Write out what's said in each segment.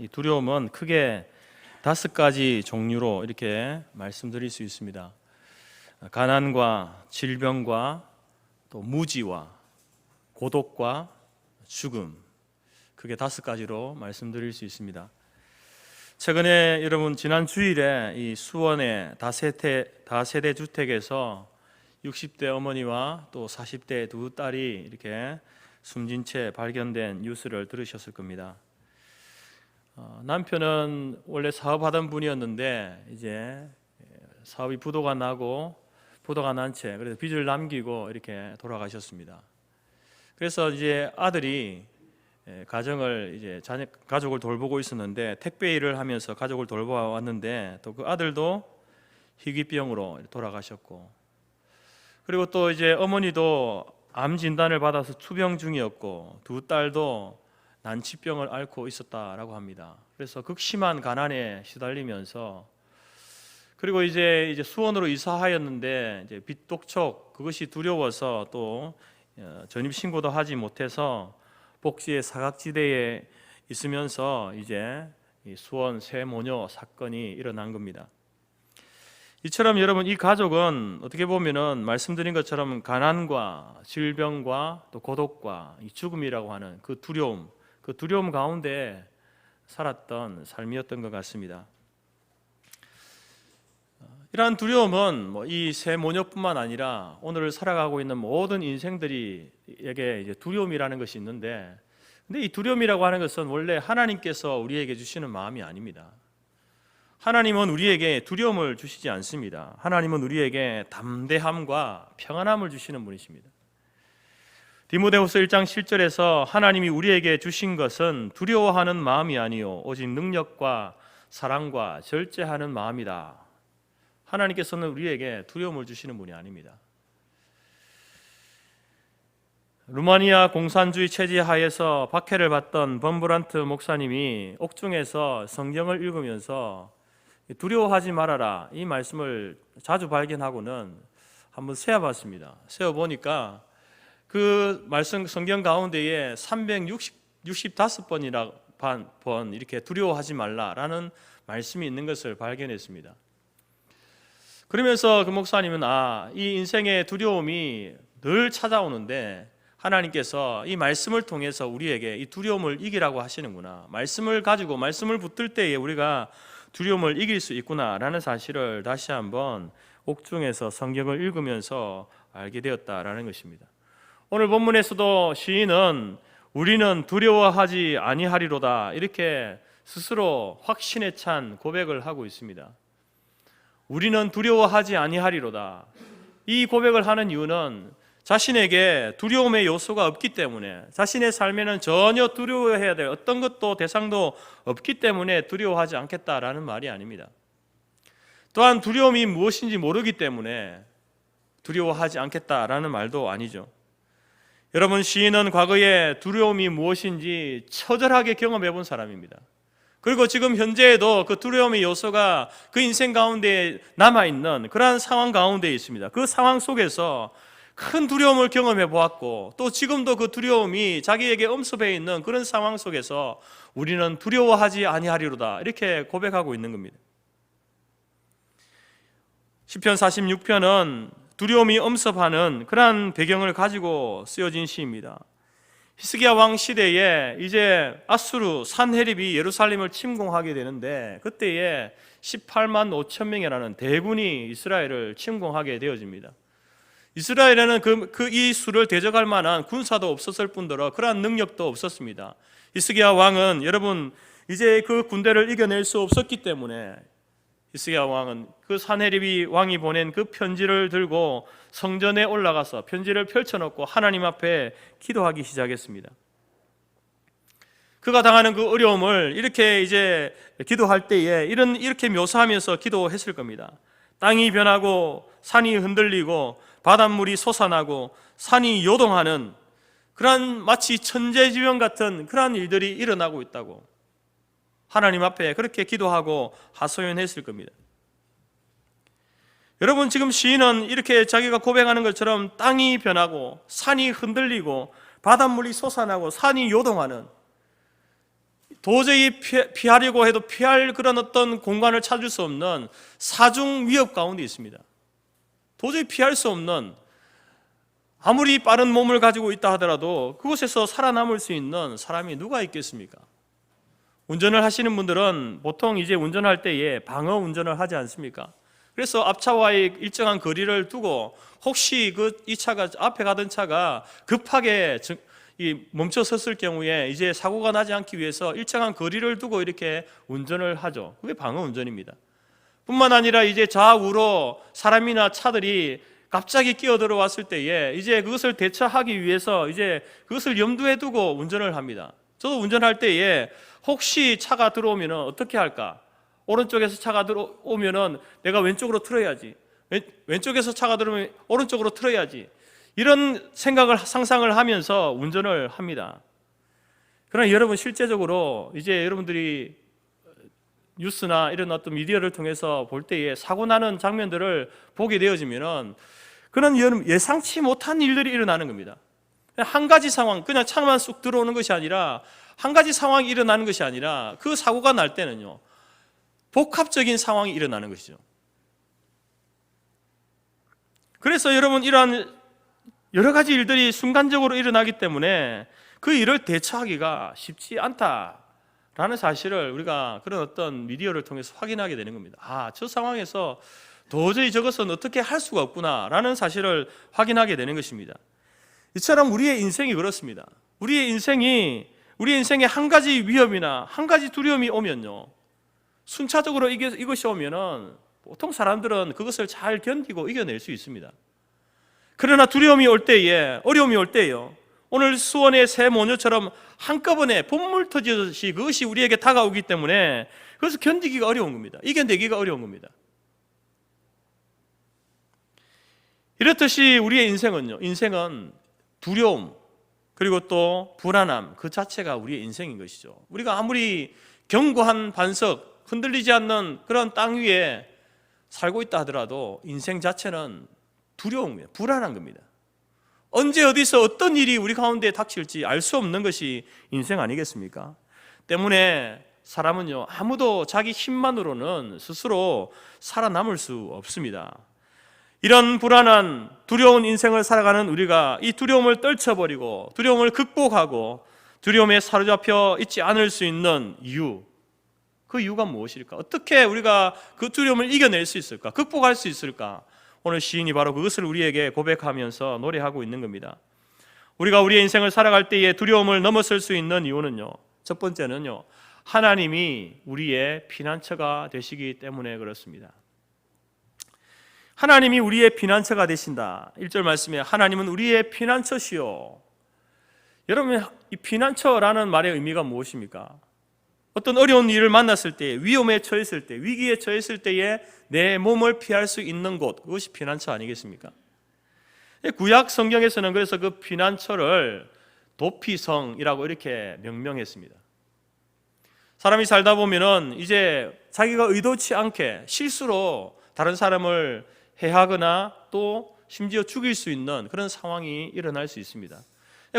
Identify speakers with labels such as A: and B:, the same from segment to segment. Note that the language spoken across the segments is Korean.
A: 이 두려움은 크게 5가지 종류로 이렇게 말씀드릴 수 있습니다. 가난과 질병과 또 무지와 고독과 죽음, 크게 5가지로 말씀드릴 수 있습니다. 최근에 여러분 지난 주일에 이 수원의 다세대 주택에서 60대 어머니와 또 40대 두 딸이 이렇게 숨진 채 발견된 뉴스를 들으셨을 겁니다. 남편은 원래 사업하던 분이었는데 이제 사업이 부도가 난 채 그래서 빚을 남기고 이렇게 돌아가셨습니다. 그래서 이제 아들이 가족을 돌보고 있었는데 택배 일을 하면서 가족을 돌봐왔는데 또 그 아들도 희귀병으로 돌아가셨고, 그리고 또 이제 어머니도 암 진단을 받아서 투병 중이었고 두 딸도 난치병을 앓고 있었다라고 합니다. 그래서 극심한 가난에 시달리면서, 그리고 이제 수원으로 이사하였는데 이제 빚독촉 그것이 두려워서 또 전입 신고도 하지 못해서 복지의 사각지대에 있으면서 이제 수원 세모녀 사건이 일어난 겁니다. 이처럼 여러분 이 가족은 어떻게 보면은 말씀드린 것처럼 가난과 질병과 또 고독과 이 죽음이라고 하는 그 두려움 가운데 살았던 삶이었던 것 같습니다. 이러한 두려움은 이 세 모녀뿐만 아니라 오늘 살아가고 있는 모든 인생들에게 이제 두려움이라는 것이 있는데, 근데 이 두려움이라고 하는 것은 원래 하나님께서 우리에게 주시는 마음이 아닙니다. 하나님은 우리에게 두려움을 주시지 않습니다. 하나님은 우리에게 담대함과 평안함을 주시는 분이십니다. 디모데후서 1장 7절에서 하나님이 우리에게 주신 것은 두려워하는 마음이 아니요 오직 능력과 사랑과 절제하는 마음이다. 하나님께서는 우리에게 두려움을 주시는 분이 아닙니다. 루마니아 공산주의 체제 하에서 박해를 받던 범브란트 목사님이 옥중에서 성경을 읽으면서 두려워하지 말아라 이 말씀을 자주 발견하고는 한번 세어봤습니다. 세어보니까 그 말씀 성경 가운데에 365번이나 이렇게 두려워하지 말라라는 말씀이 있는 것을 발견했습니다. 그러면서 그 목사님은 이 인생의 두려움이 늘 찾아오는데 하나님께서 이 말씀을 통해서 우리에게 이 두려움을 이기라고 하시는구나, 말씀을 가지고 말씀을 붙들 때에 우리가 두려움을 이길 수 있구나라는 사실을 다시 한번 옥중에서 성경을 읽으면서 알게 되었다라는 것입니다. 오늘 본문에서도 시인은 우리는 두려워하지 아니하리로다 이렇게 스스로 확신에 찬 고백을 하고 있습니다. 우리는 두려워하지 아니하리로다. 이 고백을 하는 이유는 자신에게 두려움의 요소가 없기 때문에, 자신의 삶에는 전혀 두려워해야 될 어떤 것도 대상도 없기 때문에 두려워하지 않겠다라는 말이 아닙니다. 또한 두려움이 무엇인지 모르기 때문에 두려워하지 않겠다라는 말도 아니죠. 여러분, 시인은 과거에 두려움이 무엇인지 처절하게 경험해 본 사람입니다. 그리고 지금 현재에도 그 두려움의 요소가 그 인생 가운데 남아있는 그러한 상황 가운데 있습니다. 그 상황 속에서 큰 두려움을 경험해 보았고 또 지금도 그 두려움이 자기에게 엄습해 있는 그런 상황 속에서 우리는 두려워하지 아니하리로다 이렇게 고백하고 있는 겁니다. 시편 46편은 두려움이 엄습하는 그러한 배경을 가지고 쓰여진 시입니다. 히스기야 왕 시대에 이제 아수르 산헤립이 예루살렘을 침공하게 되는데 그때에 18만 5천 명이라는 대군이 이스라엘을 침공하게 되어집니다. 이스라엘에는 이 수를 대적할 만한 군사도 없었을 뿐더러 그러한 능력도 없었습니다. 히스기야 왕은 여러분 이제 그 군대를 이겨낼 수 없었기 때문에 히스기야 왕은 그 산헤립이 왕이 보낸 그 편지를 들고 성전에 올라가서 편지를 펼쳐놓고 하나님 앞에 기도하기 시작했습니다. 그가 당하는 그 어려움을 이렇게 이제 기도할 때에 이렇게 묘사하면서 기도했을 겁니다. 땅이 변하고 산이 흔들리고 바닷물이 솟아나고 산이 요동하는 그러한 마치 천재지변 같은 그러한 일들이 일어나고 있다고 하나님 앞에 그렇게 기도하고 하소연했을 겁니다. 여러분, 지금 시인은 이렇게 자기가 고백하는 것처럼 땅이 변하고 산이 흔들리고 바닷물이 솟아나고 산이 요동하는 도저히 피하려고 해도 피할 그런 어떤 공간을 찾을 수 없는 사중 위협 가운데 있습니다. 도저히 피할 수 없는, 아무리 빠른 몸을 가지고 있다 하더라도 그곳에서 살아남을 수 있는 사람이 누가 있겠습니까? 운전을 하시는 분들은 보통 이제 운전할 때에 방어 운전을 하지 않습니까? 그래서 앞차와의 일정한 거리를 두고 혹시 이 차가 앞에 가던 차가 급하게 멈춰 섰을 경우에 이제 사고가 나지 않기 위해서 일정한 거리를 두고 이렇게 운전을 하죠. 그게 방어 운전입니다. 뿐만 아니라 이제 좌우로 사람이나 차들이 갑자기 끼어들어왔을 때에 이제 그것을 대처하기 위해서 이제 그것을 염두에 두고 운전을 합니다. 저도 운전할 때에 혹시 차가 들어오면 어떻게 할까? 오른쪽에서 차가 들어오면 내가 왼쪽으로 틀어야지, 왼쪽에서 차가 들어오면 오른쪽으로 틀어야지, 이런 생각을, 상상을 하면서 운전을 합니다. 그러나 여러분, 실제적으로 이제 여러분들이 뉴스나 이런 어떤 미디어를 통해서 볼 때에 사고 나는 장면들을 보게 되어지면은 그런 예상치 못한 일들이 일어나는 겁니다. 한 가지 상황, 그냥 차만 쑥 들어오는 것이 아니라, 한 가지 상황이 일어나는 것이 아니라 그 사고가 날 때는요, 복합적인 상황이 일어나는 것이죠. 그래서 여러분, 이러한 여러 가지 일들이 순간적으로 일어나기 때문에 그 일을 대처하기가 쉽지 않다라는 사실을 우리가 그런 어떤 미디어를 통해서 확인하게 되는 겁니다. 아, 저 상황에서 도저히 저것은 어떻게 할 수가 없구나라는 사실을 확인하게 되는 것입니다. 이처럼 우리의 인생이 그렇습니다. 우리의 인생에 한 가지 위험이나 한 가지 두려움이 오면요, 순차적으로 이것이 오면은 보통 사람들은 그것을 잘 견디고 이겨낼 수 있습니다. 그러나 두려움이 올 때에, 어려움이 올 때에요, 오늘 수원의 새 모녀처럼 한꺼번에 봇물 터지듯이 그것이 우리에게 다가오기 때문에 그것을 견디기가 어려운 겁니다. 이겨내기가 어려운 겁니다. 이렇듯이 우리의 인생은 두려움, 그리고 또 불안함, 그 자체가 우리의 인생인 것이죠. 우리가 아무리 견고한 반석, 흔들리지 않는 그런 땅 위에 살고 있다 하더라도 인생 자체는 두려운 겁니다. 불안한 겁니다. 언제 어디서 어떤 일이 우리 가운데 닥칠지 알 수 없는 것이 인생 아니겠습니까? 때문에 사람은요, 아무도 자기 힘만으로는 스스로 살아남을 수 없습니다. 이런 불안한 두려운 인생을 살아가는 우리가 이 두려움을 떨쳐버리고 두려움을 극복하고 두려움에 사로잡혀 있지 않을 수 있는 이유, 그 이유가 무엇일까? 어떻게 우리가 그 두려움을 이겨낼 수 있을까? 극복할 수 있을까? 오늘 시인이 바로 그것을 우리에게 고백하면서 노래하고 있는 겁니다. 우리가 우리의 인생을 살아갈 때에 두려움을 넘어설 수 있는 이유는요, 첫 번째는요, 하나님이 우리의 피난처가 되시기 때문에 그렇습니다. 하나님이 우리의 피난처가 되신다. 1절 말씀에 하나님은 우리의 피난처시요. 여러분, 이 피난처라는 말의 의미가 무엇입니까? 어떤 어려운 일을 만났을 때, 위험에 처했을 때, 위기에 처했을 때에 내 몸을 피할 수 있는 곳, 그것이 피난처 아니겠습니까? 구약 성경에서는 그래서 그 피난처를 도피성이라고 이렇게 명명했습니다. 사람이 살다 보면은 이제 자기가 의도치 않게 실수로 다른 사람을 해하거나 또 심지어 죽일 수 있는 그런 상황이 일어날 수 있습니다.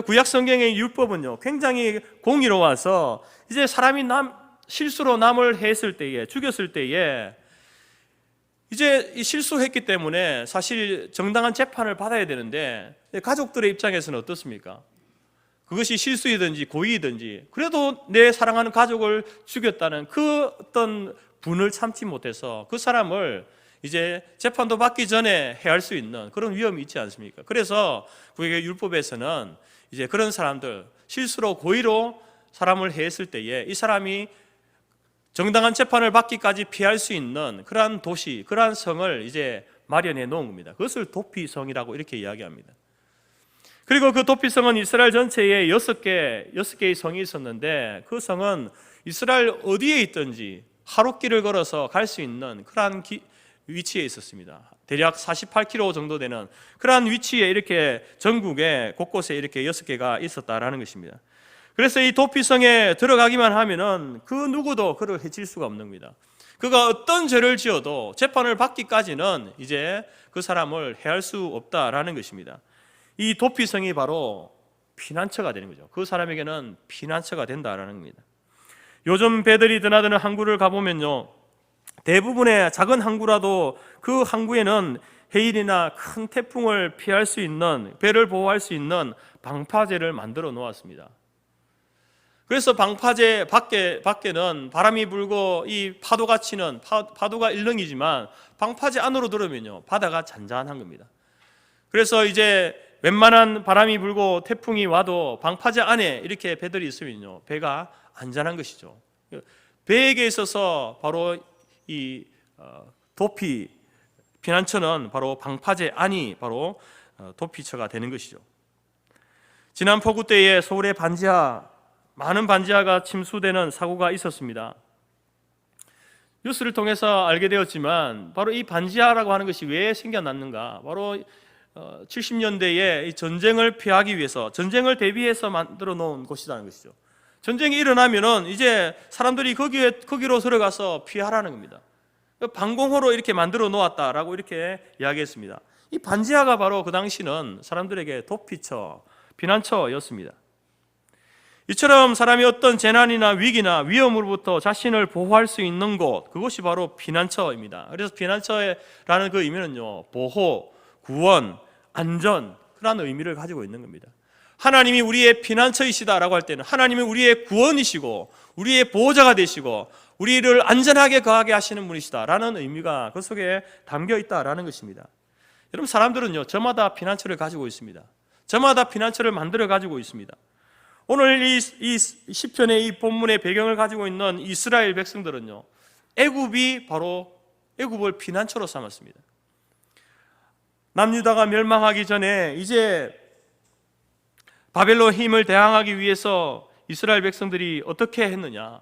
A: 구약 성경의 율법은요, 굉장히 공의로워서 이제 사람이 실수로 남을 했을 때에, 죽였을 때에 이제 실수했기 때문에 사실 정당한 재판을 받아야 되는데 가족들의 입장에서는 어떻습니까? 그것이 실수이든지 고의이든지 그래도 내 사랑하는 가족을 죽였다는 그 어떤 분을 참지 못해서 그 사람을 이제 재판도 받기 전에 해할 수 있는 그런 위험이 있지 않습니까? 그래서 구약의 율법에서는 이제 그런 사람들, 실수로 고의로 사람을 해했을 때에 이 사람이 정당한 재판을 받기까지 피할 수 있는 그러한 도시, 그러한 성을 이제 마련해 놓은 겁니다. 그것을 도피성이라고 이렇게 이야기합니다. 그리고 그 도피성은 이스라엘 전체에 6개의 성이 있었는데 그 성은 이스라엘 어디에 있든지 하룻길을 걸어서 갈 수 있는 그러한 위치에 있었습니다. 대략 48km 정도 되는 그러한 위치에 이렇게 전국에 곳곳에 이렇게 6개가 있었다라는 것입니다. 그래서 이 도피성에 들어가기만 하면은 그 누구도 그를 해칠 수가 없는 겁니다. 그가 어떤 죄를 지어도 재판을 받기까지는 이제 그 사람을 해할 수 없다라는 것입니다. 이 도피성이 바로 피난처가 되는 거죠. 그 사람에게는 피난처가 된다라는 겁니다. 요즘 배들이 드나드는 항구를 가보면요, 대부분의 작은 항구라도 그 항구에는 해일이나 큰 태풍을 피할 수 있는, 배를 보호할 수 있는 방파제를 만들어 놓았습니다. 그래서 방파제 밖에는 바람이 불고 이 파도가 치는, 파도가 일렁이지만 방파제 안으로 들어오면요, 바다가 잔잔한 겁니다. 그래서 이제 웬만한 바람이 불고 태풍이 와도 방파제 안에 이렇게 배들이 있으면요, 배가 안전한 것이죠. 배에게 있어서 바로 이 도피, 피난처는 바로 방파제 안이 바로 도피처가 되는 것이죠. 지난 폭우 때에 서울의 반지하, 많은 반지하가 침수되는 사고가 있었습니다. 뉴스를 통해서 알게 되었지만 바로 이 반지하라고 하는 것이 왜 생겨났는가, 바로 70년대에 이 전쟁을 피하기 위해서, 전쟁을 대비해서 만들어 놓은 곳이라는 것이죠. 전쟁이 일어나면은 이제 사람들이 거기로 들어가서 피하라는 겁니다. 방공호로 이렇게 만들어 놓았다라고 이렇게 이야기했습니다. 이 반지하가 바로 그 당시는 사람들에게 도피처, 피난처였습니다. 이처럼 사람이 어떤 재난이나 위기나 위험으로부터 자신을 보호할 수 있는 곳, 그것이 바로 피난처입니다. 그래서 피난처라는 그 의미는요, 보호, 구원, 안전, 그런 의미를 가지고 있는 겁니다. 하나님이 우리의 피난처이시다라고 할 때는 하나님이 우리의 구원이시고 우리의 보호자가 되시고 우리를 안전하게 거하게 하시는 분이시다라는 의미가 그 속에 담겨 있다라는 것입니다. 여러분, 사람들은요, 저마다 피난처를 가지고 있습니다. 저마다 피난처를 만들어 가지고 있습니다. 오늘 이 시편의 이 본문의 배경을 가지고 있는 이스라엘 백성들은요, 애굽이 바로 애굽을 피난처로 삼았습니다. 남유다가 멸망하기 전에 이제 바벨론 힘을 대항하기 위해서 이스라엘 백성들이 어떻게 했느냐,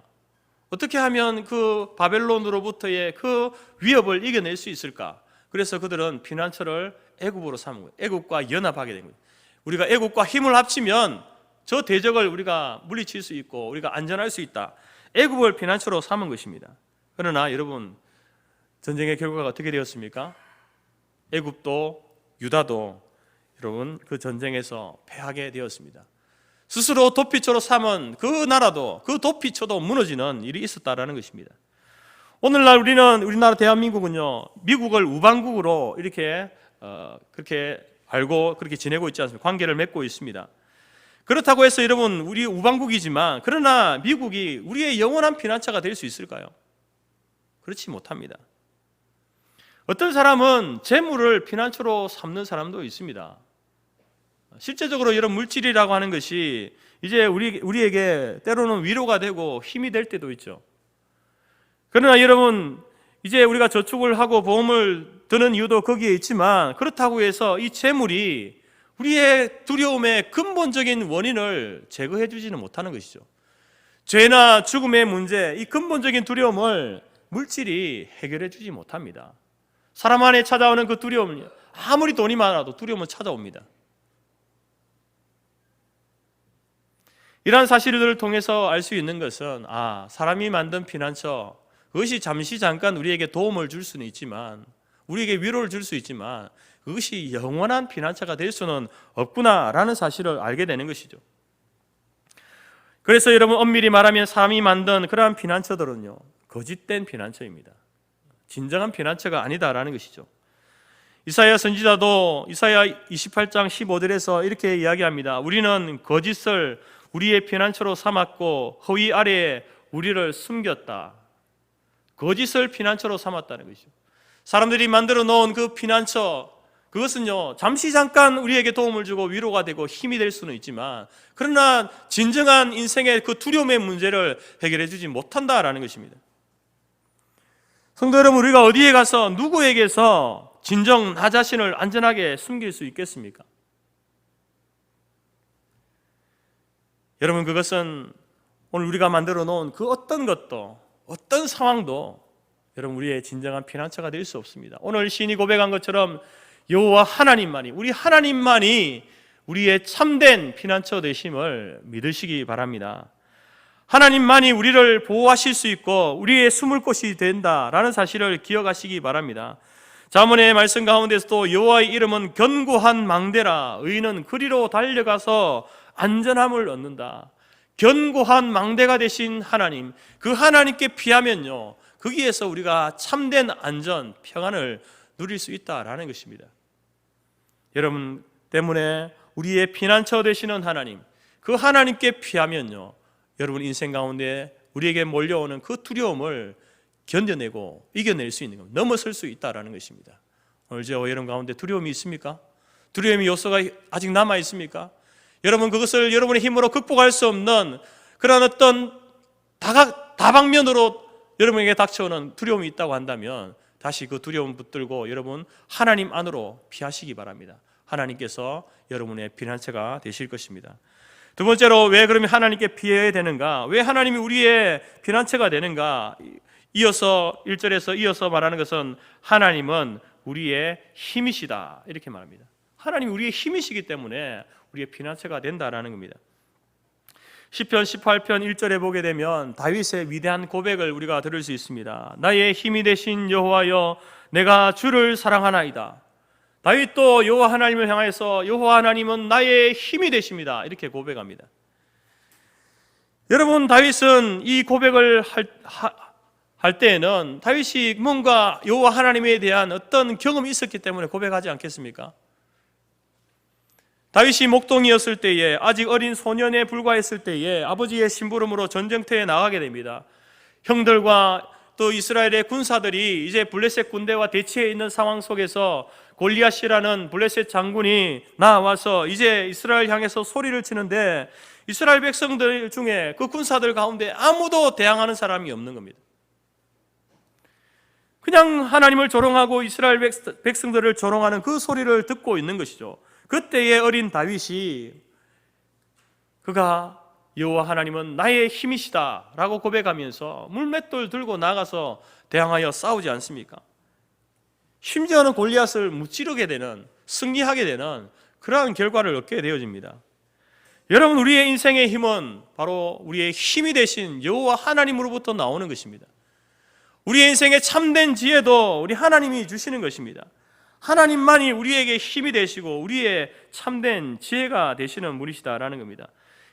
A: 어떻게 하면 그 바벨론으로부터의 그 위협을 이겨낼 수 있을까? 그래서 그들은 피난처를 애굽으로 삼은 거예요. 애굽과 연합하게 된 거예요. 우리가 애굽과 힘을 합치면 저 대적을 우리가 물리칠 수 있고 우리가 안전할 수 있다. 애굽을 피난처로 삼은 것입니다. 그러나 여러분, 전쟁의 결과가 어떻게 되었습니까? 애굽도 유다도 여러분 그 전쟁에서 패하게 되었습니다. 스스로 도피처로 삼은 그 나라도, 그 도피처도 무너지는 일이 있었다라는 것입니다. 오늘날 우리나라 대한민국은요, 미국을 우방국으로 이렇게 그렇게 알고 그렇게 지내고 있지 않습니까? 관계를 맺고 있습니다. 그렇다고 해서 여러분, 우리 우방국이지만 그러나 미국이 우리의 영원한 피난처가 될 수 있을까요? 그렇지 못합니다. 어떤 사람은 재물을 피난처로 삼는 사람도 있습니다. 실제적으로 이런 물질이라고 하는 것이 이제 우리에게 때로는 위로가 되고 힘이 될 때도 있죠. 그러나 여러분, 이제 우리가 저축을 하고 보험을 드는 이유도 거기에 있지만 그렇다고 해서 이 재물이 우리의 두려움의 근본적인 원인을 제거해 주지는 못하는 것이죠. 죄나 죽음의 문제, 이 근본적인 두려움을 물질이 해결해 주지 못합니다. 사람 안에 찾아오는 그 두려움은 아무리 돈이 많아도 두려움은 찾아옵니다. 이러한 사실들을 통해서 알 수 있는 것은, 사람이 만든 피난처, 그것이 잠깐 우리에게 도움을 줄 수는 있지만, 우리에게 위로를 줄 수 있지만 그것이 영원한 피난처가 될 수는 없구나라는 사실을 알게 되는 것이죠. 그래서 여러분, 엄밀히 말하면 사람이 만든 그러한 피난처들은요, 거짓된 피난처입니다. 진정한 피난처가 아니다라는 것이죠. 이사야 선지자도 이사야 28장 15절에서 이렇게 이야기합니다. 우리는 거짓을 우리의 피난처로 삼았고 허위 아래에 우리를 숨겼다. 거짓을 피난처로 삼았다는 것이죠. 사람들이 만들어 놓은 그 피난처, 그것은요, 잠깐 우리에게 도움을 주고 위로가 되고 힘이 될 수는 있지만 그러나 진정한 인생의 그 두려움의 문제를 해결해 주지 못한다라는 것입니다. 성도 여러분, 우리가 어디에 가서 누구에게서 진정 나 자신을 안전하게 숨길 수 있겠습니까? 여러분, 그것은 오늘 우리가 만들어 놓은 그 어떤 것도, 어떤 상황도 여러분 우리의 진정한 피난처가 될 수 없습니다. 오늘 시인이 고백한 것처럼 여호와 하나님만이, 우리 하나님만이 우리의 참된 피난처 되심을 믿으시기 바랍니다. 하나님만이 우리를 보호하실 수 있고 우리의 숨을 곳이 된다라는 사실을 기억하시기 바랍니다. 자문의 말씀 가운데서도 여호와의 이름은 견고한 망대라, 의인은 그리로 달려가서 안전함을 얻는다. 견고한 망대가 되신 하나님, 그 하나님께 피하면요, 거기에서 우리가 참된 안전, 평안을 누릴 수 있다라는 것입니다. 여러분 때문에 우리의 피난처 되시는 하나님, 그 하나님께 피하면요, 여러분 인생 가운데 우리에게 몰려오는 그 두려움을 견뎌내고 이겨낼 수 있는 겁니다. 넘어설 수 있다라는 것입니다. 오늘 저와 여러분 가운데 두려움이 있습니까? 두려움의 요소가 아직 남아 있습니까? 여러분 그것을 여러분의 힘으로 극복할 수 없는 그런 어떤 다방면으로 여러분에게 닥쳐오는 두려움이 있다고 한다면 다시 그 두려움 붙들고 여러분 하나님 안으로 피하시기 바랍니다. 하나님께서 여러분의 피난처가 되실 것입니다. 두 번째로 왜 그러면 하나님께 피해야 되는가? 왜 하나님이 우리의 피난처가 되는가? 이어서 1절에서 이어서 말하는 것은 하나님은 우리의 힘이시다 이렇게 말합니다. 하나님이 우리의 힘이시기 때문에 우리의 피난처가 된다라는 겁니다. 시편 18편 1절에 보게 되면 다윗의 위대한 고백을 우리가 들을 수 있습니다. 나의 힘이 되신 여호와여, 내가 주를 사랑하나이다. 다윗도 여호와 하나님을 향해서 여호와 하나님은 나의 힘이 되십니다 이렇게 고백합니다. 여러분 다윗은 이 고백을 할 때에는 다윗이 뭔가 여호와 하나님에 대한 어떤 경험이 있었기 때문에 고백하지 않겠습니까? 다윗이 목동이었을 때에, 아직 어린 소년에 불과했을 때에 아버지의 심부름으로 전쟁터에 나가게 됩니다. 형들과 또 이스라엘의 군사들이 이제 블레셋 군대와 대치해 있는 상황 속에서 골리앗이라는 블레셋 장군이 나와서 이제 이스라엘 향해서 소리를 치는데 이스라엘 백성들 중에 그 군사들 가운데 아무도 대항하는 사람이 없는 겁니다. 그냥 하나님을 조롱하고 이스라엘 백성들을 조롱하는 그 소리를 듣고 있는 것이죠. 그때의 어린 다윗이 그가 여호와 하나님은 나의 힘이시다 라고 고백하면서 물맷돌 들고 나가서 대항하여 싸우지 않습니까? 심지어는 골리앗을 무찌르게 되는, 승리하게 되는 그러한 결과를 얻게 되어집니다. 여러분 우리의 인생의 힘은 바로 우리의 힘이 되신 여호와 하나님으로부터 나오는 것입니다. 우리의 인생의 참된 지혜도 우리 하나님이 주시는 것입니다. 하나님만이 우리에게 힘이 되시고 우리의 참된 지혜가 되시는 분이시다라는 겁니다.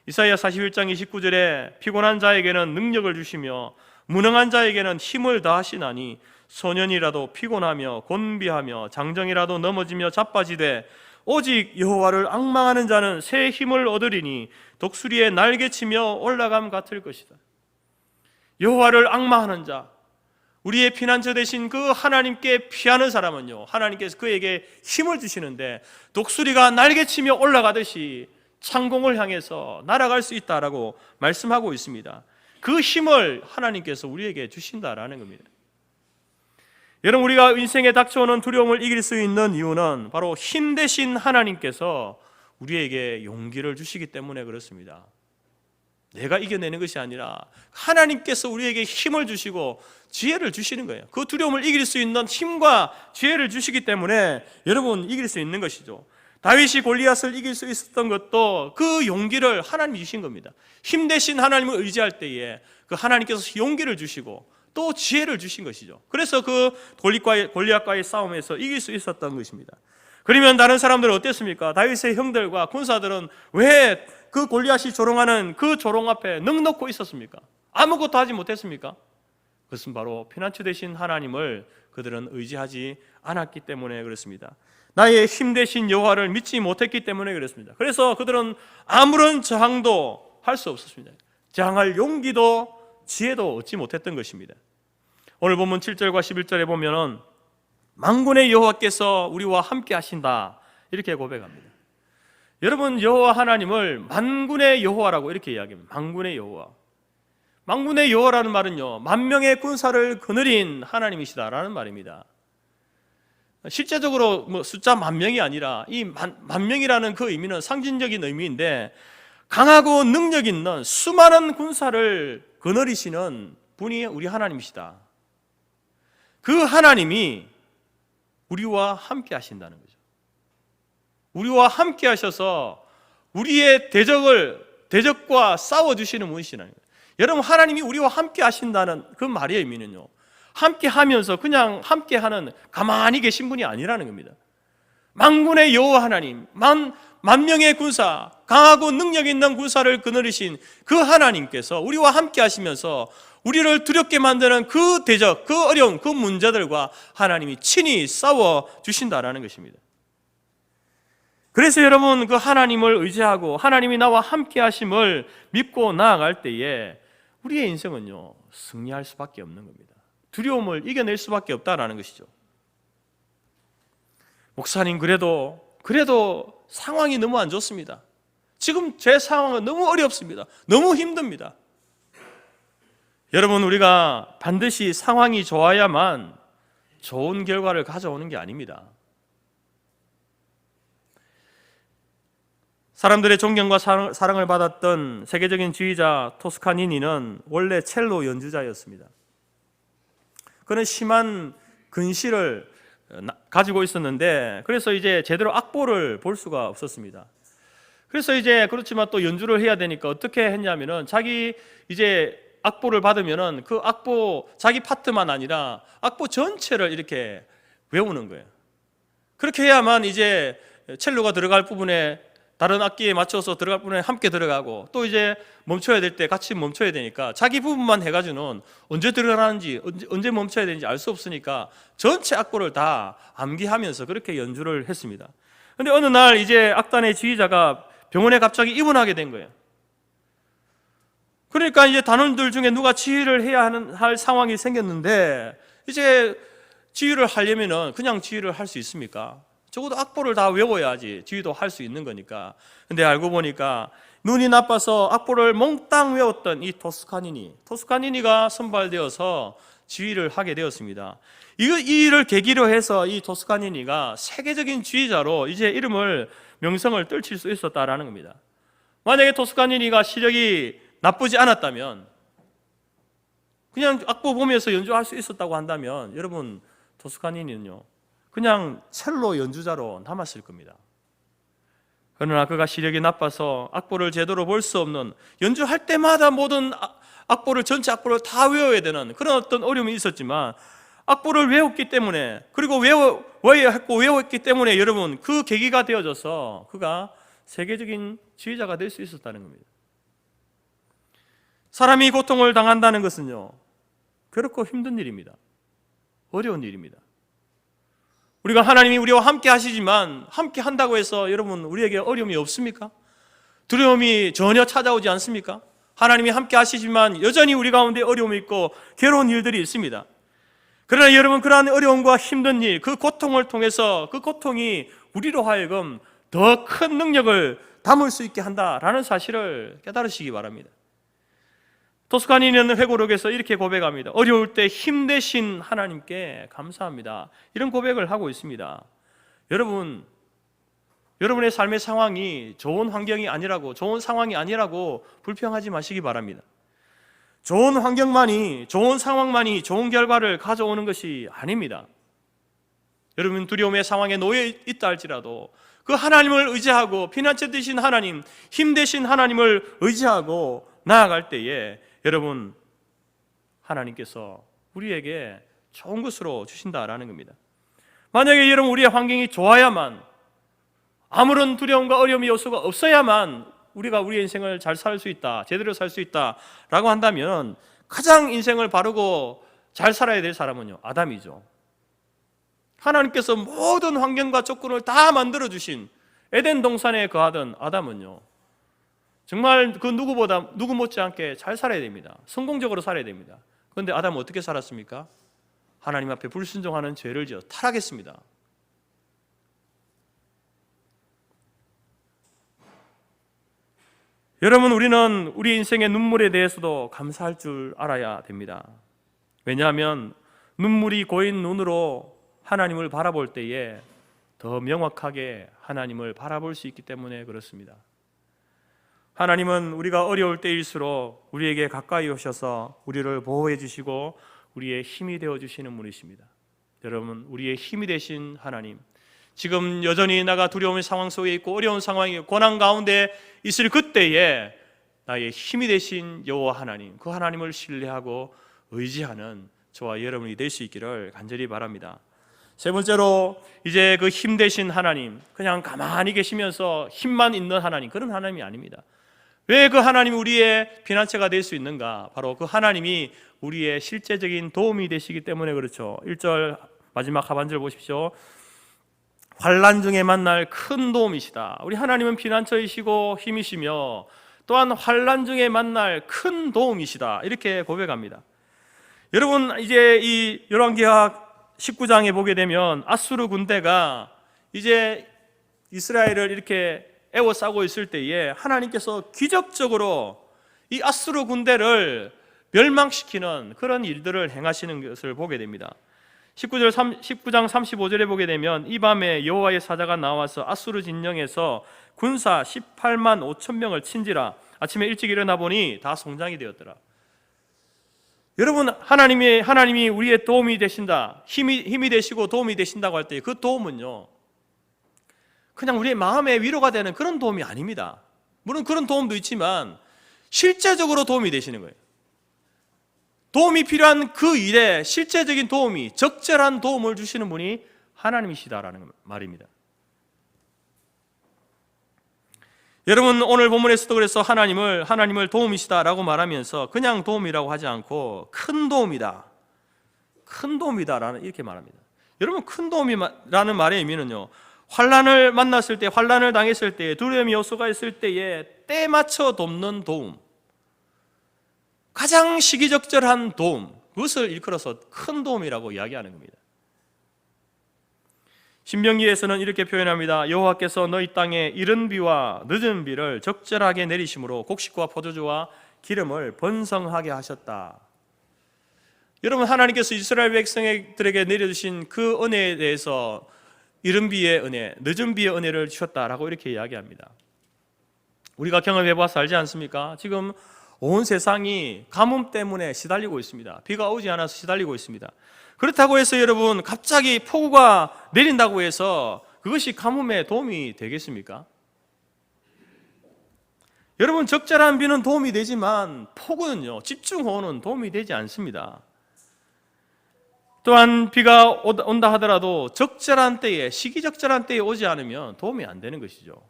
A: 이사야 41장 29절에 피곤한 자에게는 능력을 주시며 무능한 자에게는 힘을 다하시나니 소년이라도 피곤하며 곤비하며 장정이라도 넘어지며 자빠지되 오직 여호와를 앙망하는 자는 새 힘을 얻으리니 독수리의 날개치며 올라감 같을 것이다. 여호와를 앙망하는 자, 우리의 피난처 되신 그 하나님께 피하는 사람은요, 하나님께서 그에게 힘을 주시는데 독수리가 날개치며 올라가듯이 창공을 향해서 날아갈 수 있다라고 말씀하고 있습니다. 그 힘을 하나님께서 우리에게 주신다라는 겁니다. 여러분 우리가 인생에 닥쳐오는 두려움을 이길 수 있는 이유는 바로 힘 되신 하나님께서 우리에게 용기를 주시기 때문에 그렇습니다. 내가 이겨내는 것이 아니라 하나님께서 우리에게 힘을 주시고 지혜를 주시는 거예요. 그 두려움을 이길 수 있는 힘과 지혜를 주시기 때문에 여러분 이길 수 있는 것이죠. 다윗이 골리앗을 이길 수 있었던 것도 그 용기를 하나님이 주신 겁니다. 힘 대신 하나님을 의지할 때에 그 하나님께서 용기를 주시고 또 지혜를 주신 것이죠. 그래서 그 골리앗과의 싸움에서 이길 수 있었던 것입니다. 그러면 다른 사람들은 어땠습니까? 다윗의 형들과 군사들은 왜 그 골리앗이 조롱하는 그 조롱 앞에 넋놓고 있었습니까? 아무것도 하지 못했습니까? 그것은 바로 피난처 되신 하나님을 그들은 의지하지 않았기 때문에 그렇습니다. 나의 힘 되신 여호와를 믿지 못했기 때문에 그렇습니다. 그래서 그들은 아무런 저항도 할 수 없었습니다. 저항할 용기도 지혜도 얻지 못했던 것입니다. 오늘 본문 7절과 11절에 보면은 만군의 여호와께서 우리와 함께 하신다 이렇게 고백합니다. 여러분 여호와 하나님을 만군의 여호와라고 이렇게 이야기합니다. 만군의 여호와. 만군의 여호와라는 말은요, 만명의 군사를 거느린 하나님이시다라는 말입니다. 실제적으로 숫자 만명이 아니라 이 만명이라는 그 의미는 상징적인 의미인데 강하고 능력 있는 수많은 군사를 거느리시는 분이 우리 하나님이시다. 그 하나님이 우리와 함께 하신다는 거죠. 우리와 함께 하셔서 우리의 대적과 싸워주시는 분이시라는 거예요. 여러분 하나님이 우리와 함께 하신다는 그 말의 의미는요, 함께 하면서 그냥 함께 하는 가만히 계신 분이 아니라는 겁니다. 만군의 여호와 하나님, 만명의 군사, 강하고 능력 있는 군사를 거느리신 그 하나님께서 우리와 함께 하시면서 우리를 두렵게 만드는 그 대적, 그 어려운 그 문제들과 하나님이 친히 싸워 주신다라는 것입니다. 그래서 여러분, 그 하나님을 의지하고 하나님이 나와 함께 하심을 믿고 나아갈 때에 우리의 인생은요, 승리할 수밖에 없는 겁니다. 두려움을 이겨낼 수밖에 없다라는 것이죠. 목사님, 그래도 상황이 너무 안 좋습니다. 지금 제 상황은 너무 어렵습니다. 너무 힘듭니다. 여러분, 우리가 반드시 상황이 좋아야만 좋은 결과를 가져오는 게 아닙니다. 사람들의 존경과 사랑을 받았던 세계적인 지휘자 토스카니니는 원래 첼로 연주자였습니다. 그는 심한 근시를 가지고 있었는데, 그래서 이제 제대로 악보를 볼 수가 없었습니다. 그래서 이제 그렇지만 또 연주를 해야 되니까 어떻게 했냐면은, 자기 이제 악보를 받으면은 그 악보, 자기 파트만 아니라 악보 전체를 이렇게 외우는 거예요. 그렇게 해야만 이제 첼로가 들어갈 부분에, 다른 악기에 맞춰서 들어갈 부분에 함께 들어가고, 또 이제 멈춰야 될 때 같이 멈춰야 되니까 자기 부분만 해가지고는 언제 들어가는지 언제 멈춰야 되는지 알 수 없으니까 전체 악보를 다 암기하면서 그렇게 연주를 했습니다. 그런데 어느 날 이제 악단의 지휘자가 병원에 갑자기 입원하게 된 거예요. 그러니까 이제 단원들 중에 누가 지휘를 할 상황이 생겼는데, 이제 지휘를 하려면은 그냥 지휘를 할 수 있습니까? 적어도 악보를 다 외워야지 지휘도 할 수 있는 거니까. 근데 알고 보니까 눈이 나빠서 악보를 몽땅 외웠던 이 토스카니니가 선발되어서 지휘를 하게 되었습니다. 이 일을 계기로 해서 이 토스카니니가 세계적인 지휘자로 이제 명성을 떨칠 수 있었다라는 겁니다. 만약에 토스카니니가 시력이 나쁘지 않았다면, 그냥 악보 보면서 연주할 수 있었다고 한다면, 여러분, 토스카니니는요, 그냥 첼로 연주자로 남았을 겁니다. 그러나 그가 시력이 나빠서 악보를 제대로 볼 수 없는, 연주할 때마다 모든 악보를, 전체 악보를 다 외워야 되는 그런 어떤 어려움이 있었지만, 악보를 외웠기 때문에, 그리고 외웠기 때문에 여러분, 그 계기가 되어져서 그가 세계적인 지휘자가 될 수 있었다는 겁니다. 사람이 고통을 당한다는 것은요, 결코 힘든 일입니다. 어려운 일입니다. 우리가 하나님이 우리와 함께 하시지만, 함께 한다고 해서 여러분, 우리에게 어려움이 없습니까? 두려움이 전혀 찾아오지 않습니까? 하나님이 함께 하시지만 여전히 우리 가운데 어려움이 있고 괴로운 일들이 있습니다. 그러나 여러분, 그러한 어려움과 힘든 일, 그 고통을 통해서 그 고통이 우리로 하여금 더 큰 능력을 담을 수 있게 한다라는 사실을 깨달으시기 바랍니다. 토스카니니는 회고록에서 이렇게 고백합니다. 어려울 때 힘내신 하나님께 감사합니다. 이런 고백을 하고 있습니다. 여러분, 여러분의 삶의 상황이 좋은 환경이 아니라고, 좋은 상황이 아니라고 불평하지 마시기 바랍니다. 좋은 환경만이, 좋은 상황만이 좋은 결과를 가져오는 것이 아닙니다. 여러분, 두려움의 상황에 놓여 있다 할지라도 그 하나님을 의지하고, 피난처 되신 하나님, 힘 되신 하나님을 의지하고 나아갈 때에 여러분, 하나님께서 우리에게 좋은 것으로 주신다라는 겁니다. 만약에 여러분, 우리의 환경이 좋아야만, 아무런 두려움과 어려움의 요소가 없어야만 우리가 우리의 인생을 잘 살 수 있다, 제대로 살 수 있다라고 한다면, 가장 인생을 바르고 잘 살아야 될 사람은요, 아담이죠. 하나님께서 모든 환경과 조건을 다 만들어주신 에덴 동산에 거하던 아담은요, 정말 그 누구 못지않게 잘 살아야 됩니다. 성공적으로 살아야 됩니다. 그런데 아담은 어떻게 살았습니까? 하나님 앞에 불순종하는 죄를 지어 타락했습니다. 여러분, 우리는 우리 인생의 눈물에 대해서도 감사할 줄 알아야 됩니다. 왜냐하면 눈물이 고인 눈으로 하나님을 바라볼 때에 더 명확하게 하나님을 바라볼 수 있기 때문에 그렇습니다. 하나님은 우리가 어려울 때일수록 우리에게 가까이 오셔서 우리를 보호해 주시고 우리의 힘이 되어 주시는 분이십니다. 여러분, 우리의 힘이 되신 하나님, 지금 여전히 나가 두려움의 상황 속에 있고 어려운 상황이 고난 가운데 있을 그때에 나의 힘이 되신 여호와 하나님, 그 하나님을 신뢰하고 의지하는 저와 여러분이 될 수 있기를 간절히 바랍니다. 세 번째로 이제 그 힘 대신 하나님, 그냥 가만히 계시면서 힘만 있는 하나님, 그런 하나님이 아닙니다. 왜 그 하나님이 우리의 피난처가 될 수 있는가? 바로 그 하나님이 우리의 실제적인 도움이 되시기 때문에 그렇죠. 1절 마지막 하반절 보십시오. 환난 중에 만날 큰 도움이시다. 우리 하나님은 피난처이시고 힘이시며 또한 환난 중에 만날 큰 도움이시다. 이렇게 고백합니다. 여러분, 이제 이 열왕기하 19장에 보게 되면 아수르 군대가 이제 이스라엘을 이렇게 에워싸고 있을 때에 하나님께서 기적적으로 이 아수르 군대를 멸망시키는 그런 일들을 행하시는 것을 보게 됩니다. 19장 35절에 보게 되면 이 밤에 여호와의 사자가 나와서 아수르 진영에서 군사 18만 5천 명을 친지라. 아침에 일찍 일어나 보니 다 송장이 되었더라. 여러분, 하나님이 우리의 도움이 되신다, 힘이 되시고 도움이 되신다고 할 때 그 도움은요, 그냥 우리의 마음의 위로가 되는 그런 도움이 아닙니다. 물론 그런 도움도 있지만 실제적으로 도움이 되시는 거예요. 도움이 필요한 그 일에 실제적인 도움이, 적절한 도움을 주시는 분이 하나님이시다라는 말입니다. 여러분, 오늘 본문에서도 그래서 하나님을 도움이시다라고 말하면서 그냥 도움이라고 하지 않고 큰 도움이다, 큰 도움이다라는 이렇게 말합니다. 여러분, 큰 도움이라는 말의 의미는요, 환난을 만났을 때, 환난을 당했을 때, 두려움의 요소가 있을 때에 때 맞춰 돕는 도움, 가장 시기적절한 도움, 그것을 일컬어서 큰 도움이라고 이야기하는 겁니다. 신명기에서는 이렇게 표현합니다. 여호와께서 너희 땅에 이른 비와 늦은 비를 적절하게 내리심으로 곡식과 포도주와 기름을 번성하게 하셨다. 여러분, 하나님께서 이스라엘 백성들에게 내려주신 그 은혜에 대해서 이른 비의 은혜, 늦은 비의 은혜를 주셨다라고 이렇게 이야기합니다. 우리가 경험해봐서 알지 않습니까? 지금 온 세상이 가뭄 때문에 시달리고 있습니다. 비가 오지 않아서 시달리고 있습니다. 그렇다고 해서 여러분, 갑자기 폭우가 내린다고 해서 그것이 가뭄에 도움이 되겠습니까? 여러분, 적절한 비는 도움이 되지만 폭우는요, 집중호우는 도움이 되지 않습니다. 또한 비가 온다 하더라도 적절한 때에, 시기적절한 때에 오지 않으면 도움이 안 되는 것이죠.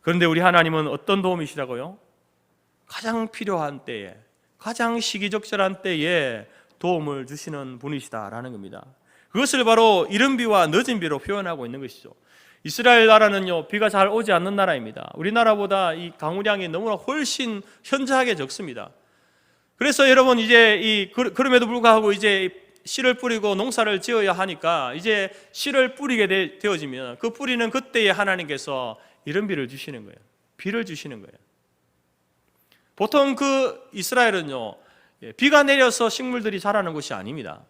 A: 그런데 우리 하나님은 어떤 도움이시라고요? 가장 필요한 때에, 가장 시기적절한 때에 도움을 주시는 분이시다라는 겁니다. 그것을 바로 이른 비와 늦은 비로 표현하고 있는 것이죠. 이스라엘 나라는요, 비가 잘 오지 않는 나라입니다. 우리나라보다 이 강우량이 너무나 훨씬 현저하게 적습니다. 그래서 여러분, 이제 그럼에도 불구하고 이제 씨를 뿌리고 농사를 지어야 하니까 이제 씨를 뿌리게 되어지면 그 뿌리는 그때에 하나님께서 이른 비를 주시는 거예요. 비를 주시는 거예요. 보통 그 이스라엘은요, 비가 내려서 식물들이 자라는 것이 아닙니다.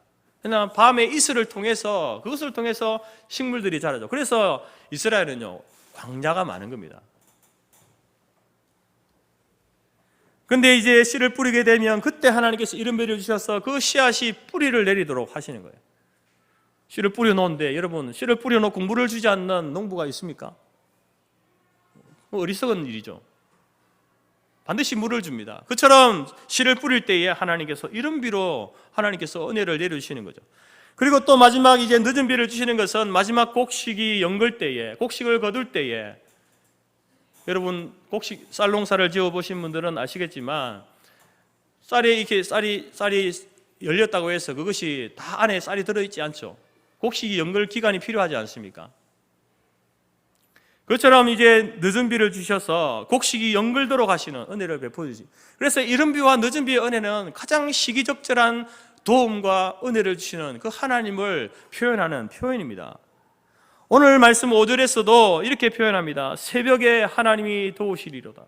A: 그냥 밤의 이슬을 통해서, 그것을 통해서 식물들이 자라죠. 그래서 이스라엘은요, 광야가 많은 겁니다. 근데 이제 씨를 뿌리게 되면 그때 하나님께서 이른 비를 주셔서 그 씨앗이 뿌리를 내리도록 하시는 거예요. 씨를 뿌려 놓은데, 여러분, 씨를 뿌려 놓고 물을 주지 않는 농부가 있습니까? 어리석은 일이죠. 반드시 물을 줍니다. 그처럼 씨를 뿌릴 때에 하나님께서 이른 비로 하나님께서 은혜를 내려주시는 거죠. 그리고 또 마지막 이제 늦은 비를 주시는 것은 마지막 곡식이 연글 때에, 곡식을 거둘 때에, 여러분, 곡식 쌀농사를 지어 보신 분들은 아시겠지만 쌀이 열렸다고 해서 그것이 다 안에 쌀이 들어있지 않죠. 곡식이 연글 기간이 필요하지 않습니까? 그처럼 이제 늦은 비를 주셔서 곡식이 연글도록 하시는 은혜를 베풀어주지. 그래서 이른 비와 늦은 비의 은혜는 가장 시기적절한 도움과 은혜를 주시는 그 하나님을 표현하는 표현입니다. 오늘 말씀 5절에서도 이렇게 표현합니다. 새벽에 하나님이 도우시리로다.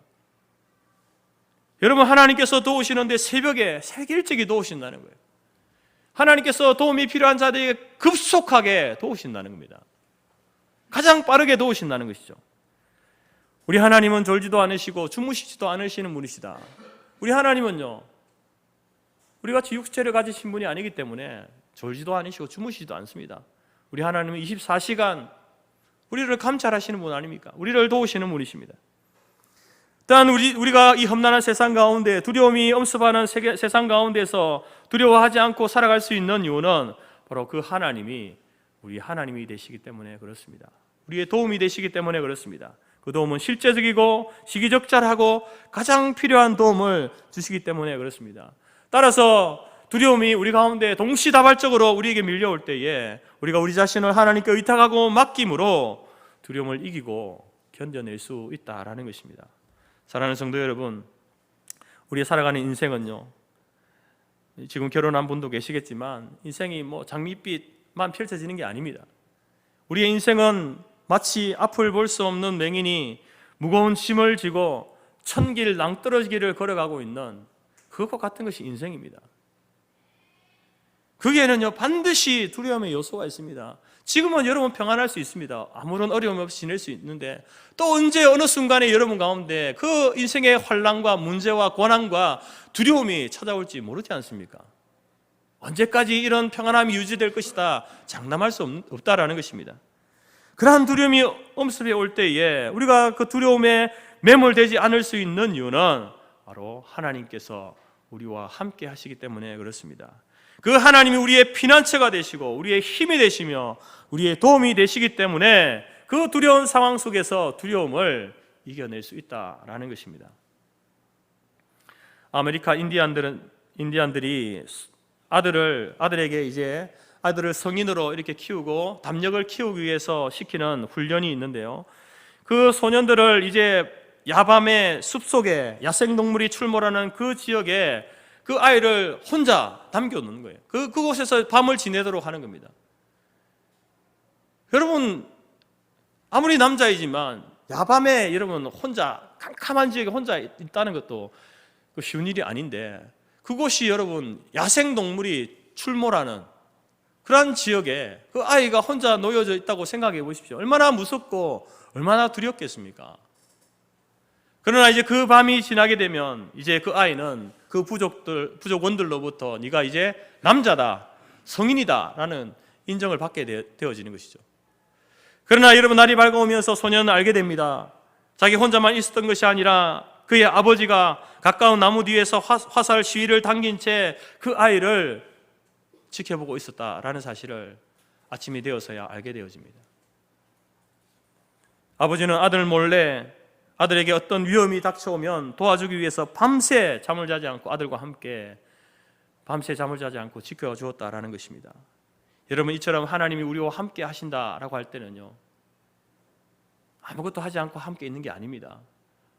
A: 여러분, 하나님께서 도우시는데 새벽에 일찍이 도우신다는 거예요. 하나님께서 도움이 필요한 자들에게 급속하게 도우신다는 겁니다. 가장 빠르게 도우신다는 것이죠. 우리 하나님은 졸지도 않으시고 주무시지도 않으시는 분이시다. 우리 하나님은요, 우리 같이 육체를 가지신 분이 아니기 때문에 졸지도 않으시고 주무시지도 않습니다. 우리 하나님은 24시간 우리를 감찰하시는 분 아닙니까? 우리를 도우시는 분이십니다. 또한 우리가 이 험난한 세상 가운데 두려움이 엄습하는 세상 가운데서 두려워하지 않고 살아갈 수 있는 이유는 바로 그 하나님이 우리 하나님이 되시기 때문에 그렇습니다. 우리의 도움이 되시기 때문에 그렇습니다. 그 도움은 실제적이고 시기적절하고 가장 필요한 도움을 주시기 때문에 그렇습니다. 따라서 두려움이 우리 가운데 동시다발적으로 우리에게 밀려올 때에 우리가 우리 자신을 하나님께 의탁하고 맡김으로 두려움을 이기고 견뎌낼 수 있다라는 것입니다. 사랑하는 성도 여러분, 우리 살아가는 인생은요, 지금 결혼한 분도 계시겠지만 인생이 장밋빛만 펼쳐지는 게 아닙니다. 우리의 인생은 마치 앞을 볼 수 없는 맹인이 무거운 짐을 지고 천길 낭떠러지기를 걸어가고 있는 그것과 같은 것이 인생입니다. 거기에는요 반드시 두려움의 요소가 있습니다. 지금은 여러분 평안할 수 있습니다. 아무런 어려움 없이 지낼 수 있는데 또 언제 어느 순간에 여러분 가운데 그 인생의 환난과 문제와 고난과 두려움이 찾아올지 모르지 않습니까? 언제까지 이런 평안함이 유지될 것이다 장담할 수 없다라는 것입니다. 그러한 두려움이 엄습해 올 때에 우리가 그 두려움에 매몰되지 않을 수 있는 이유는 바로 하나님께서 우리와 함께 하시기 때문에 그렇습니다. 그 하나님이 우리의 피난처가 되시고 우리의 힘이 되시며 우리의 도움이 되시기 때문에 그 두려운 상황 속에서 두려움을 이겨낼 수 있다라는 것입니다. 아메리카 인디안들이 아들을 성인으로 이렇게 키우고 담력을 키우기 위해서 시키는 훈련이 있는데요. 그 소년들을 이제 야밤에 숲속에 야생동물이 출몰하는 그 지역에 그 아이를 혼자 남겨놓는 거예요. 그곳에서 밤을 지내도록 하는 겁니다. 여러분, 아무리 남자이지만 야밤에 여러분 혼자 캄캄한 지역에 혼자 있다는 것도 쉬운 일이 아닌데 그곳이 여러분 야생동물이 출몰하는 그러한 지역에 그 아이가 혼자 놓여져 있다고 생각해 보십시오. 얼마나 무섭고 얼마나 두렵겠습니까? 그러나 이제 그 밤이 지나게 되면 이제 그 아이는 그 부족원들로부터 네가 이제 남자다, 성인이다 라는 인정을 받게 되어지는 것이죠. 그러나 여러분 날이 밝아오면서 소년은 알게 됩니다. 자기 혼자만 있었던 것이 아니라 그의 아버지가 가까운 나무 뒤에서 화살 시위를 당긴 채 그 아이를 지켜보고 있었다라는 사실을 아침이 되어서야 알게 되어집니다. 아버지는 아들 몰래 아들에게 어떤 위험이 닥쳐오면 도와주기 위해서 밤새 잠을 자지 않고 아들과 함께 밤새 잠을 자지 않고 지켜주었다라는 것입니다. 여러분, 이처럼 하나님이 우리와 함께 하신다라고 할 때는요 아무것도 하지 않고 함께 있는 게 아닙니다.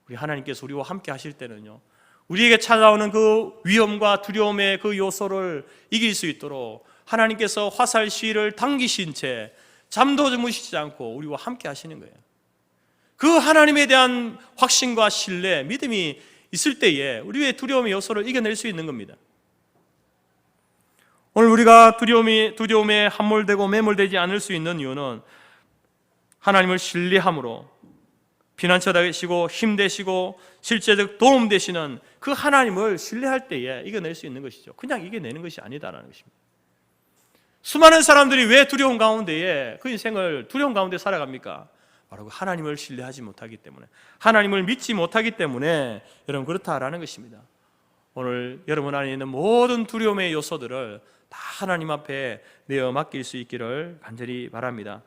A: 우리 하나님께서 우리와 함께 하실 때는요 우리에게 찾아오는 그 위험과 두려움의 그 요소를 이길 수 있도록 하나님께서 화살 시위를 당기신 채 잠도 주무시지 않고 우리와 함께 하시는 거예요. 그 하나님에 대한 확신과 신뢰, 믿음이 있을 때에 우리의 두려움의 요소를 이겨낼 수 있는 겁니다. 오늘 우리가 두려움에 함몰되고 매몰되지 않을 수 있는 이유는 하나님을 신뢰함으로 피난처 되시고 힘 되시고 실제적 도움 되시는 그 하나님을 신뢰할 때에 이겨낼 수 있는 것이죠. 그냥 이겨내는 것이 아니다라는 것입니다. 수많은 사람들이 왜 두려움 가운데에 그 인생을 두려움 가운데 살아갑니까? 바로 하나님을 신뢰하지 못하기 때문에, 하나님을 믿지 못하기 때문에 여러분 그렇다라는 것입니다. 오늘 여러분 안에 있는 모든 두려움의 요소들을 다 하나님 앞에 내어 맡길 수 있기를 간절히 바랍니다.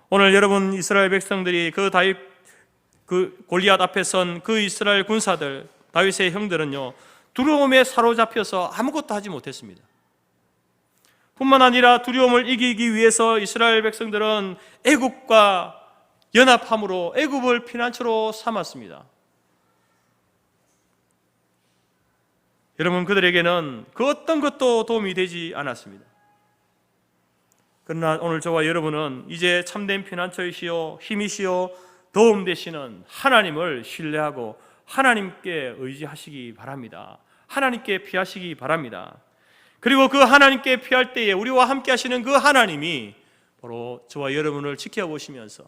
A: 오늘 여러분 이스라엘 백성들이 그 골리앗 앞에 선 그 이스라엘 군사들, 다윗의 형들은요 두려움에 사로잡혀서 아무것도 하지 못했습니다. 뿐만 아니라 두려움을 이기기 위해서 이스라엘 백성들은 애굽과 연합함으로 애굽을 피난처로 삼았습니다. 여러분, 그들에게는 그 어떤 것도 도움이 되지 않았습니다. 그러나 오늘 저와 여러분은 이제 참된 피난처이시오, 힘이시오, 도움 되시는 하나님을 신뢰하고 하나님께 의지하시기 바랍니다. 하나님께 피하시기 바랍니다. 그리고 그 하나님께 피할 때에 우리와 함께 하시는 그 하나님이 바로 저와 여러분을 지켜보시면서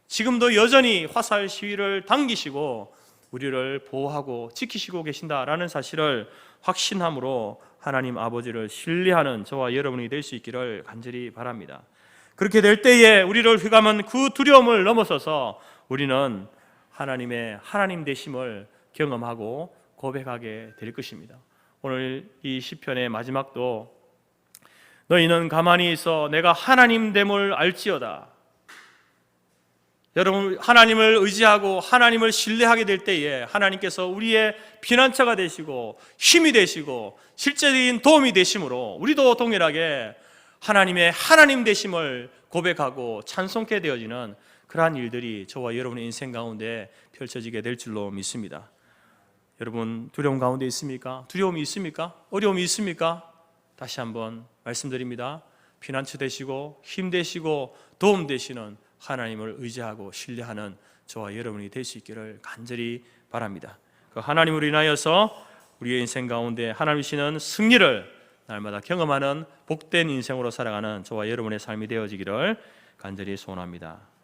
A: 지금도 여전히 화살 시위를 당기시고 우리를 보호하고 지키시고 계신다라는 사실을 확신함으로 하나님 아버지를 신뢰하는 저와 여러분이 될 수 있기를 간절히 바랍니다. 그렇게 될 때에 우리를 휘감은 그 두려움을 넘어서서 우리는 하나님의 하나님 되심을 경험하고 고백하게 될 것입니다. 오늘 이 시편의 마지막도 너희는 가만히 있어 내가 하나님 됨을 알지어다. 여러분, 하나님을 의지하고 하나님을 신뢰하게 될 때에 하나님께서 우리의 피난처가 되시고 힘이 되시고 실제적인 도움이 되심으로 우리도 동일하게 하나님의 하나님 되심을 고백하고 찬송케 되어지는 그러한 일들이 저와 여러분의 인생 가운데 펼쳐지게 될 줄로 믿습니다. 여러분, 두려움 가운데 있습니까? 두려움이 있습니까? 어려움이 있습니까? 다시 한번 말씀드립니다. 피난처 되시고 힘 되시고 도움 되시는 하나님을 의지하고 신뢰하는 저와 여러분이 될 수 있기를 간절히 바랍니다. 그 하나님으로 인하여서 우리의 인생 가운데 하나님이시는 승리를 날마다 경험하는 복된 인생으로 살아가는 저와 여러분의 삶이 되어지기를 간절히 소원합니다.